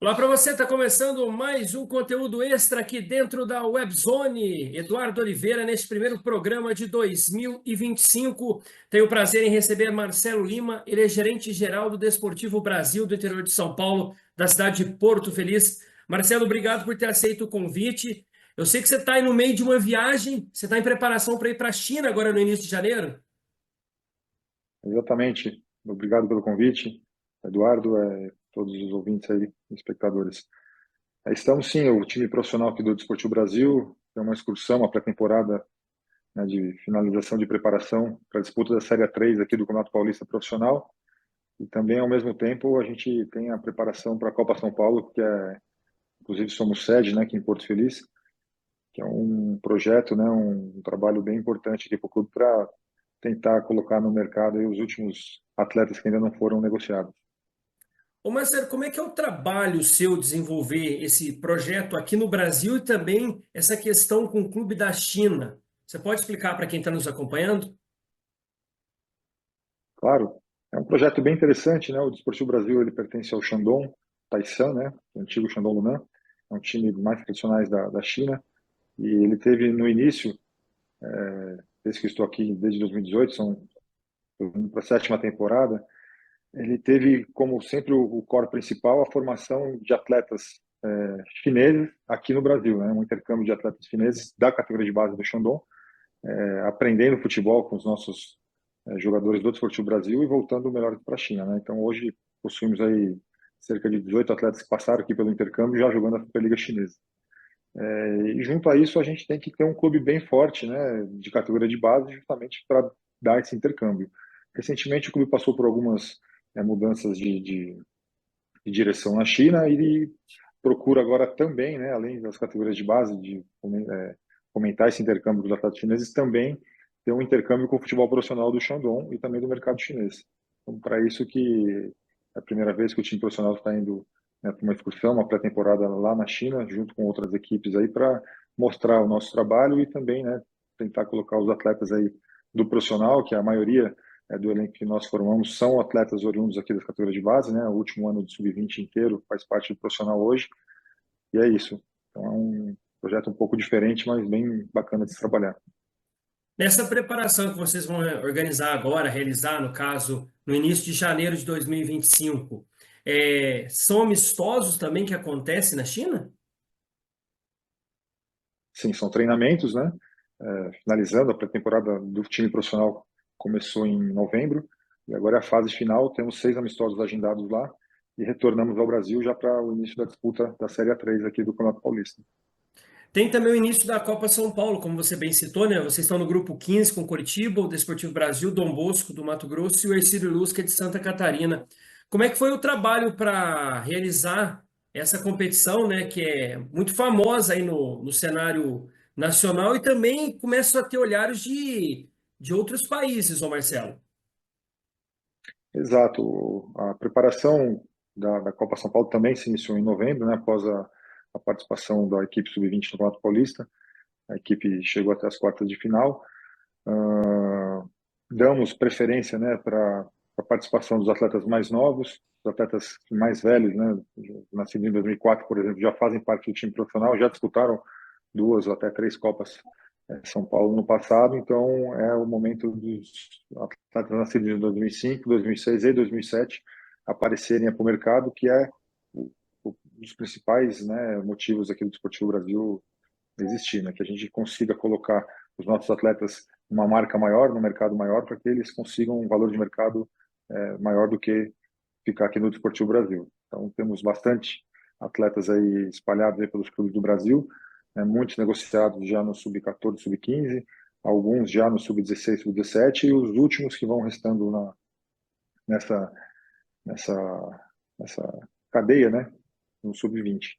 Olá para você, está começando mais um conteúdo extra aqui dentro da Webzone. Eduardo Oliveira, neste primeiro programa de 2025. Tenho o prazer em receber Marcelo Lima, ele é gerente-geral do Desportivo Brasil do interior de São Paulo, da cidade de Porto Feliz. Marcelo, obrigado por ter aceito o convite. Eu sei que você está aí no meio de uma viagem, você está em preparação para ir para a China agora no início de janeiro? Exatamente. Obrigado pelo convite, Eduardo, todos os ouvintes aí, espectadores. Estamos sim, o time profissional aqui do Desportivo Brasil tem uma excursão, uma pré-temporada, né, de finalização de preparação para a disputa da Série A3 aqui do Campeonato Paulista Profissional. E também, ao mesmo tempo, a gente tem a preparação para a Copa São Paulo, inclusive somos sede, né, aqui em Porto Feliz, que é um projeto, né, um trabalho bem importante aqui para o clube para tentar colocar no mercado aí os últimos atletas que ainda não foram negociados. Ô Marcelo, como é que é o trabalho seu desenvolver esse projeto aqui no Brasil e também essa questão com o clube da China? Você pode explicar para quem está nos acompanhando? Claro, é um projeto bem interessante, né? O Desportivo Brasil ele pertence ao Shandong Taishan, né? O antigo Shandong Luneng, é um time mais tradicionais da China e ele teve no início, desde que eu estou aqui desde 2018, são para a sétima temporada, ele teve como sempre o core principal a formação de atletas chineses aqui no Brasil, né? Um intercâmbio de atletas chineses da categoria de base do Shandong, aprendendo futebol com os nossos jogadores do Desportivo Brasil e voltando o melhor para a China, né? Então hoje possuímos aí cerca de 18 atletas que passaram aqui pelo intercâmbio já jogando a Superliga Chinesa. E junto a isso a gente tem que ter um clube bem forte, né, de categoria de base, justamente para dar esse intercâmbio. Recentemente o clube passou por algumas mudanças de direção na China e procura agora também, né, além das categorias de base, de fomentar esse intercâmbio dos atletas chineses, também ter um intercâmbio com o futebol profissional do Shandong e também do mercado chinês. Então, para isso que é a primeira vez que o time profissional está indo, né, para uma excursão, uma pré-temporada lá na China, junto com outras equipes aí, para mostrar o nosso trabalho e também, né, tentar colocar os atletas aí do profissional, que a maioria do elenco que nós formamos são atletas oriundos aqui das categorias de base, né? O último ano do sub-20 inteiro faz parte do profissional hoje, e é isso. Então é um projeto um pouco diferente, mas bem bacana de se trabalhar. Nessa preparação que vocês vão organizar agora, realizar, no caso, no início de janeiro de 2025, são amistosos também que acontecem na China? Sim, são treinamentos, né? Finalizando a pré-temporada do time profissional começou em novembro, e agora é a fase final, temos 6 amistosos agendados lá, e retornamos ao Brasil já para o início da disputa da Série A3 aqui do Campeonato Paulista. Tem também o início da Copa São Paulo, como você bem citou, né? Vocês estão no grupo 15 com Coritiba, o Desportivo Brasil, Dom Bosco do Mato Grosso e o Hercílio Luz, que é de Santa Catarina. Como é que foi o trabalho para realizar essa competição, né? Que é muito famosa aí no cenário nacional e também começa a ter olhares de outros países, ô Marcelo. Exato. A preparação da Copa São Paulo também se iniciou em novembro, né, após a participação da equipe sub-20 no Campeonato Paulista. A equipe chegou até as quartas de final. Damos preferência, né, para a participação dos atletas mais novos, os atletas mais velhos, né, nascidos em 2004, por exemplo, já fazem parte do time profissional, já disputaram 2 ou até 3 Copas São Paulo no passado, então é o momento dos atletas nascidos em 2005, 2006 e 2007 aparecerem para o mercado, que é um dos principais, né, motivos aqui do Desportivo Brasil existir, né, que a gente consiga colocar os nossos atletas numa marca maior, no mercado maior, para que eles consigam um valor de mercado maior do que ficar aqui no Desportivo Brasil. Então temos bastante atletas aí espalhados aí pelos clubes do Brasil, né, muitos negociados já no sub-14, sub-15, alguns já no sub-16, sub-17 e os últimos que vão restando nessa, nessa, nessa cadeia, né, no sub-20.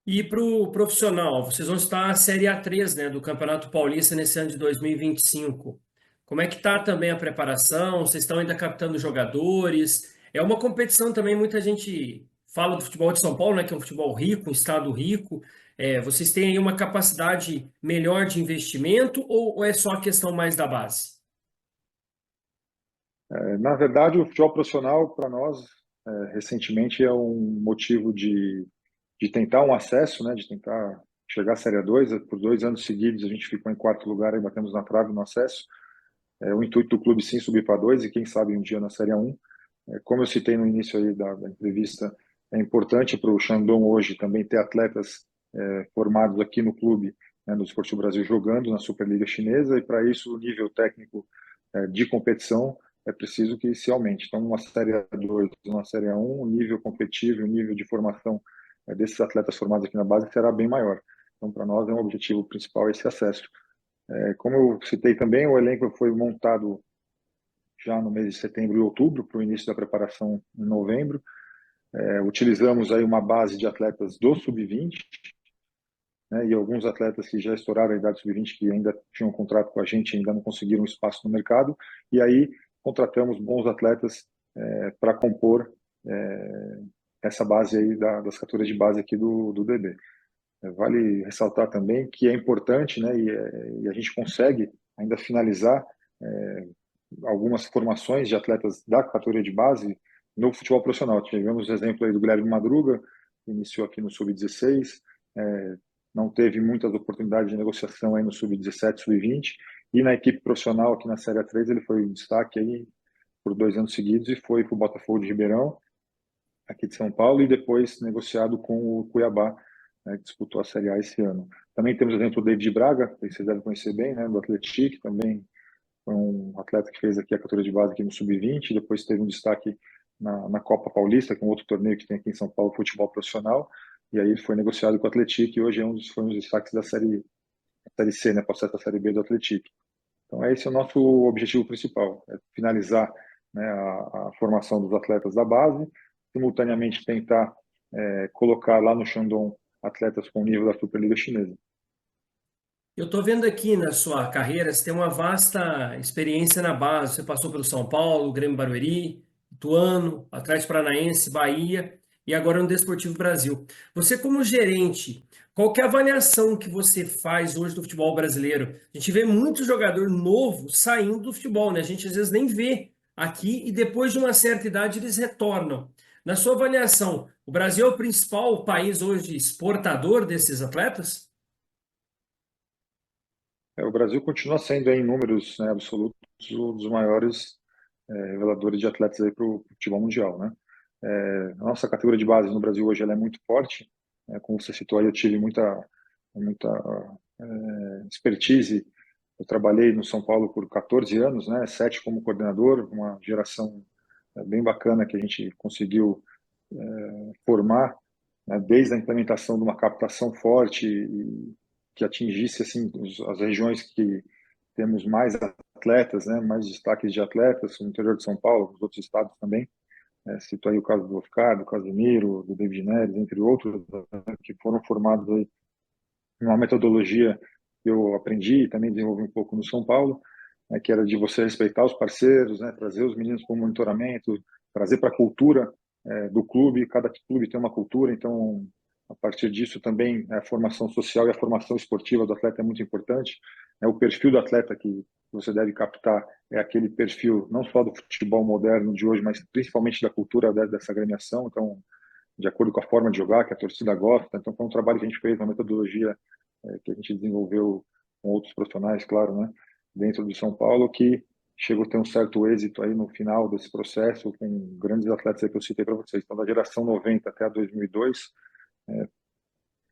E para o profissional, vocês vão estar a Série A3, né, do Campeonato Paulista nesse ano de 2025. Como é que está também a preparação? Vocês estão ainda captando jogadores? É uma competição também, muita gente fala do futebol de São Paulo, né, que é um futebol rico, um estado rico. Vocês têm aí uma capacidade melhor de investimento ou é só a questão mais da base? Na verdade, o futebol profissional, para nós, recentemente é um motivo de tentar um acesso, né, de tentar chegar à Série A2. Por 2 anos seguidos a gente ficou em quarto lugar e batemos na trave no acesso. O intuito do clube sim subir para 2 e quem sabe um dia na Série A1. Como eu citei no início aí da entrevista, é importante para o Shandong hoje também ter atletas formados aqui no clube, né, no Esportivo Brasil, jogando na Superliga Chinesa, e para isso o nível técnico de competição é preciso que se aumente. Então, uma Série A2, uma Série A1, o nível competitivo, o nível de formação desses atletas formados aqui na base será bem maior. Então, para nós é um objetivo principal esse acesso. Como eu citei também, o elenco foi montado já no mês de setembro e outubro, para o início da preparação em novembro. Utilizamos aí uma base de atletas do Sub-20, né, e alguns atletas que já estouraram a idade Sub-20, que ainda tinham um contrato com a gente, ainda não conseguiram espaço no mercado, e aí contratamos bons atletas para compor essa base aí das categorias de base aqui do DB. Vale ressaltar também que é importante, né, e a gente consegue ainda finalizar algumas formações de atletas da categoria de base no futebol profissional. Tivemos o exemplo aí do Guilherme Madruga, que iniciou aqui no Sub-16, não teve muitas oportunidades de negociação aí no Sub-17, Sub-20, e na equipe profissional aqui na Série A3 ele foi um destaque aí por 2 anos seguidos e foi para o Botafogo de Ribeirão, aqui de São Paulo, e depois negociado com o Cuiabá, né, que disputou a Série A esse ano. Também temos o exemplo do David Braga, que vocês devem conhecer bem, né, do Atlético, também foi um atleta que fez aqui a categoria de base aqui no Sub-20, depois teve um destaque na Copa Paulista, que é um outro torneio que tem aqui em São Paulo, futebol profissional, e aí ele foi negociado com o Atlético e hoje foi um dos destaques da série C, né, para a Série B do Atlético. Então esse é o nosso objetivo principal, é finalizar, né, a formação dos atletas da base, simultaneamente tentar colocar lá no Shandong atletas com o nível da Superliga Chinesa. Eu estou vendo aqui na sua carreira, você tem uma vasta experiência na base. Você passou pelo São Paulo, Grêmio Barueri, Ituano, Atlético Paranaense, Bahia e agora no Desportivo Brasil. Você, como gerente, qual que é a avaliação que você faz hoje do futebol brasileiro? A gente vê muito jogador novo saindo do futebol, né? A gente às vezes nem vê aqui e depois de uma certa idade eles retornam. Na sua avaliação, o Brasil é o principal país hoje exportador desses atletas? O Brasil continua sendo, em números, né, absolutos, um dos maiores reveladores de atletas para o futebol mundial, né? A nossa categoria de base no Brasil hoje ela é muito forte, como você citou aí, eu tive muita expertise. Eu trabalhei no São Paulo por 14 anos, né, 7 como coordenador, uma geração bem bacana que a gente conseguiu formar, né, desde a implementação de uma captação forte e que atingisse assim as regiões que temos mais atletas, né, mais destaques de atletas, no interior de São Paulo, nos outros estados também. Cito aí o caso do Oscar, do Casemiro, do David Neres, entre outros, que foram formados aí numa metodologia que eu aprendi e também desenvolvi um pouco no São Paulo, que era de você respeitar os parceiros, né, trazer os meninos para o monitoramento, trazer para a cultura do clube. Cada clube tem uma cultura, então a partir disso também a formação social e a formação esportiva do atleta é muito importante. O perfil do atleta que você deve captar é aquele perfil não só do futebol moderno de hoje, mas principalmente da cultura dessa agremiação. Então, de acordo com a forma de jogar que a torcida gosta. Então, foi um trabalho que a gente fez, uma metodologia que a gente desenvolveu com outros profissionais, claro, né, dentro de São Paulo, que chegou a ter um certo êxito aí no final desse processo, com grandes atletas aí que eu citei para vocês. Então, da geração 90 até a 2002,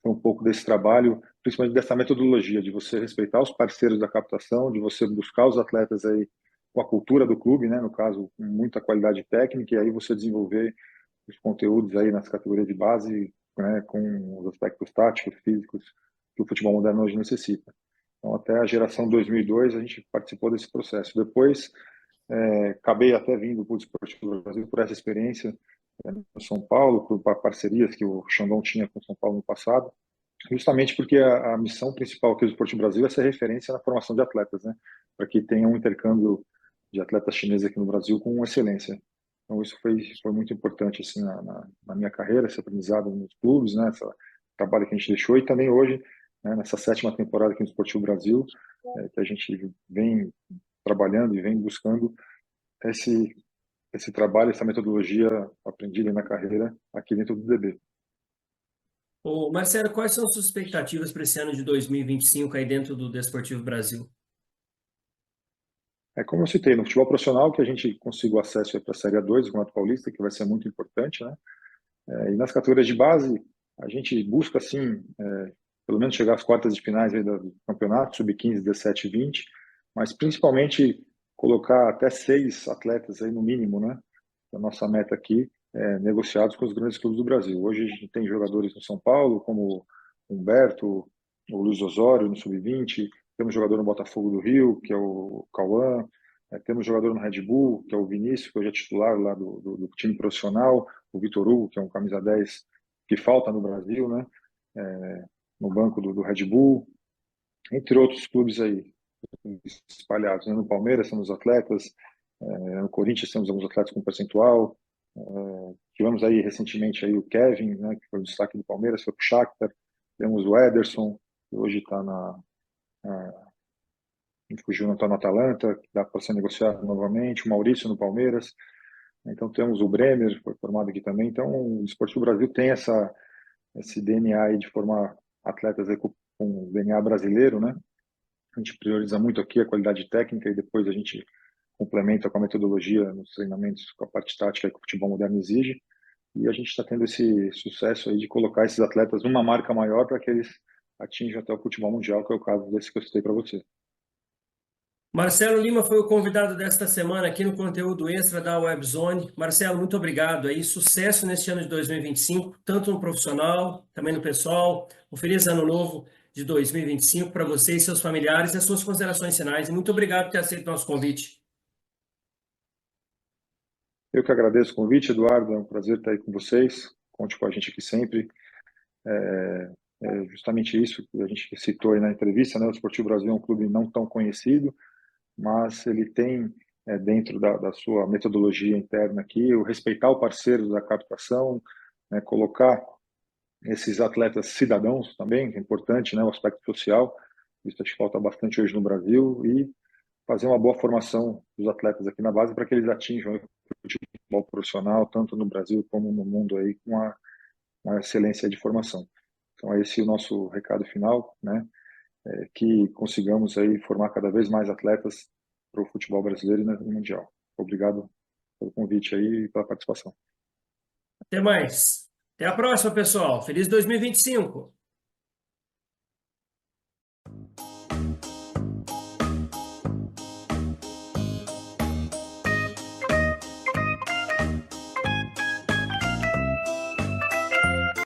foi um pouco desse trabalho, principalmente dessa metodologia, de você respeitar os parceiros da captação, de você buscar os atletas aí com a cultura do clube, né, no caso, com muita qualidade técnica, e aí você desenvolver os conteúdos aí nas categorias de base, né, com os aspectos táticos, físicos que o futebol moderno hoje necessita. Então, até a geração 2002, a gente participou desse processo. Depois, acabei até vindo para o Desportivo Brasil por essa experiência no São Paulo, por parcerias que o Xandão tinha com o São Paulo no passado, justamente porque a missão principal aqui do Desportivo Brasil é ser referência na formação de atletas, né, para que tenha um intercâmbio de atletas chineses aqui no Brasil com excelência. Então isso foi muito importante assim na minha carreira, esse aprendizado nos clubes, né, esse trabalho que a gente deixou, e também hoje, né, nessa 7ª temporada aqui no Esportivo Brasil, que a gente vem trabalhando e vem buscando esse trabalho, essa metodologia aprendida na carreira aqui dentro do DB. Ô, Marcelo, quais são as suas expectativas para esse ano de 2025 aí dentro do Desportivo Brasil? Como eu citei, no futebol profissional, que a gente consiga o acesso para a Série A2 do Campeonato Paulista, que vai ser muito importante, né? E nas categorias de base, a gente busca, assim, pelo menos chegar às quartas de finais aí do campeonato, sub-15, 17 e 20, mas principalmente colocar até 6 atletas aí no mínimo, né? A nossa meta aqui negociados com os grandes clubes do Brasil. Hoje a gente tem jogadores no São Paulo, como o Humberto, o Luiz Osório no sub-20, temos jogador no Botafogo do Rio, que é o Cauã, temos jogador no Red Bull, que é o Vinícius, que hoje é titular lá do time profissional, o Vitor Hugo, que é um camisa 10 que falta no Brasil, né? No banco do Red Bull, entre outros clubes aí espalhados, né? No Palmeiras temos atletas, no Corinthians temos alguns atletas com percentual, tivemos aí recentemente aí o Kevin, né, que foi o destaque do Palmeiras, foi para o Shakhtar, temos o Ederson, que hoje está fugiu, não está no Atalanta, que dá para ser negociado novamente, o Maurício no Palmeiras, então temos o Bremer, que foi formado aqui também, então o Esportivo Brasil tem esse DNA aí de formar atletas aí com DNA brasileiro, né? A gente prioriza muito aqui a qualidade técnica e depois a gente complementa com a metodologia nos treinamentos, com a parte tática que o futebol moderno exige. E a gente está tendo esse sucesso aí de colocar esses atletas numa marca maior para que eles atinjam até o futebol mundial, que é o caso desse que eu citei para você. Marcelo Lima foi o convidado desta semana aqui no conteúdo extra da WebZone. Marcelo, muito obrigado aí. Sucesso neste ano de 2025, tanto no profissional, também no pessoal. Um feliz ano novo de 2025 para você e seus familiares e as suas considerações finais. E muito obrigado por ter aceito o nosso convite. Eu que agradeço o convite, Eduardo. É um prazer estar aí com vocês. Conte com a gente aqui sempre. É justamente isso que a gente citou aí na entrevista, né? O Esportivo Brasil é um clube não tão conhecido, mas ele tem dentro da sua metodologia interna aqui o respeitar o parceiro da captação, né? Colocar esses atletas cidadãos também, que é importante, né? O aspecto social, isso acho que falta bastante hoje no Brasil, e fazer uma boa formação dos atletas aqui na base para que eles atinjam o futebol profissional, tanto no Brasil como no mundo aí, com uma excelência de formação. Então, esse é o nosso recado final, né? Que consigamos aí formar cada vez mais atletas para o futebol brasileiro e no mundial. Obrigado pelo convite aí e pela participação. Até mais. Até a próxima, pessoal. Feliz 2025.